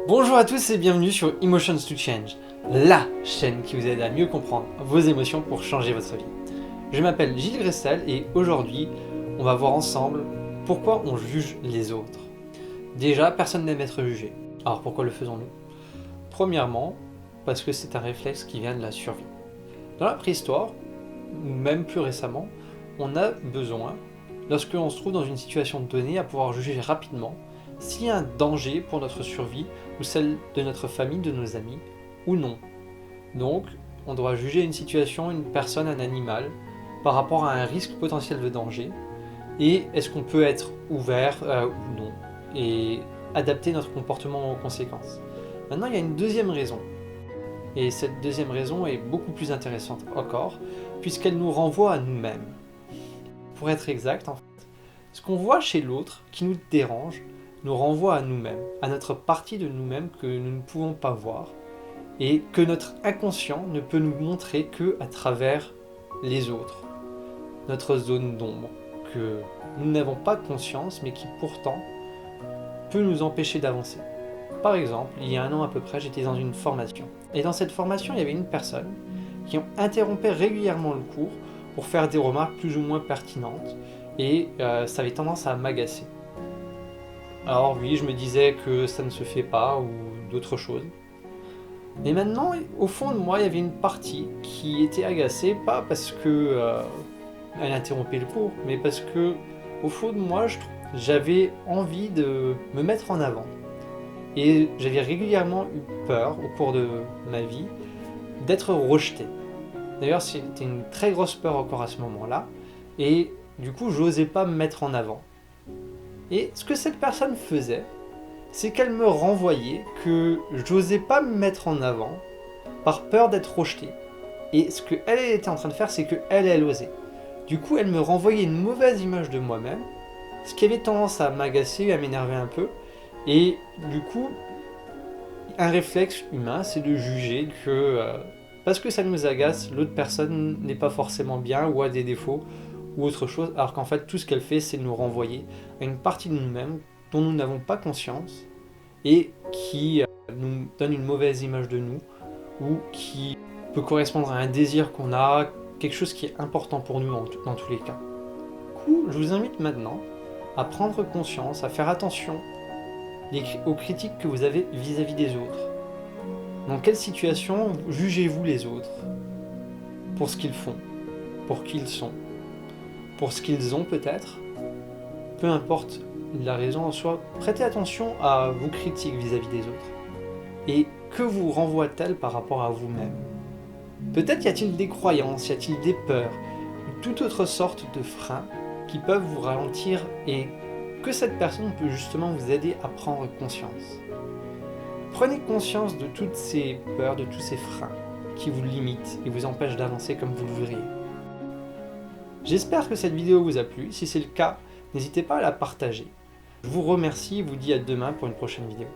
Bonjour à tous et bienvenue sur Emotions to Change, la chaîne qui vous aide à mieux comprendre vos émotions pour changer votre vie. Je m'appelle Gilles Grestel et aujourd'hui, on va voir ensemble pourquoi on juge les autres. Déjà, personne n'aime être jugé. Alors pourquoi le faisons-nous? Premièrement, parce que c'est un réflexe qui vient de la survie. Dans la préhistoire, ou même plus récemment, on a besoin, lorsque l'on se trouve dans une situation donnée, à pouvoir juger rapidement s'il y a un danger pour notre survie ou celle de notre famille, de nos amis, ou non. Donc, on doit juger une situation, une personne, un animal, par rapport à un risque potentiel de danger, et est-ce qu'on peut être ouvert ou non, et adapter notre comportement aux conséquences. Maintenant, il y a une deuxième raison, et cette deuxième raison est beaucoup plus intéressante encore, puisqu'elle nous renvoie à nous-mêmes. Pour être exact, en fait, ce qu'on voit chez l'autre qui nous dérange, nous renvoie à nous-mêmes, à notre partie de nous-mêmes que nous ne pouvons pas voir et que notre inconscient ne peut nous montrer que à travers les autres, notre zone d'ombre, que nous n'avons pas conscience mais qui pourtant peut nous empêcher d'avancer. Par exemple, il y a un an à peu près, j'étais dans une formation et dans cette formation, il y avait une personne qui interrompait régulièrement le cours pour faire des remarques plus ou moins pertinentes et ça avait tendance à m'agacer. Alors oui, je me disais que ça ne se fait pas ou d'autres choses. Mais maintenant, au fond de moi, il y avait une partie qui était agacée, pas parce que elle interrompait le cours, mais parce que au fond de moi, j'avais envie de me mettre en avant. Et j'avais régulièrement eu peur au cours de ma vie d'être rejeté. D'ailleurs, c'était une très grosse peur encore à ce moment-là, et du coup, j'osais pas me mettre en avant. Et ce que cette personne faisait, c'est qu'elle me renvoyait que j'osais pas me mettre en avant par peur d'être rejeté. Et ce qu'elle était en train de faire, c'est qu'elle osait. Du coup, elle me renvoyait une mauvaise image de moi-même, ce qui avait tendance à m'agacer, à m'énerver un peu. Et du coup, un réflexe humain, c'est de juger que parce que ça nous agace, l'autre personne n'est pas forcément bien ou a des défauts ou autre chose, alors qu'en fait tout ce qu'elle fait c'est nous renvoyer à une partie de nous-mêmes dont nous n'avons pas conscience et qui nous donne une mauvaise image de nous ou qui peut correspondre à un désir qu'on a, quelque chose qui est important pour nous dans tous les cas. Du coup, je vous invite maintenant à prendre conscience, à faire attention aux critiques que vous avez vis-à-vis des autres. Dans quelle situation jugez-vous les autres pour ce qu'ils font, pour qui ils sont, pour ce qu'ils ont peut-être, peu importe la raison en soi, prêtez attention à vos critiques vis-à-vis des autres. Et que vous renvoie-t-elle par rapport à vous-même? Peut-être y a-t-il des croyances, y a-t-il des peurs, ou toute autre sorte de freins qui peuvent vous ralentir et que cette personne peut justement vous aider à prendre conscience. Prenez conscience de toutes ces peurs, de tous ces freins qui vous limitent et vous empêchent d'avancer comme vous le voudriez. J'espère que cette vidéo vous a plu. Si c'est le cas, n'hésitez pas à la partager. Je vous remercie et vous dis à demain pour une prochaine vidéo.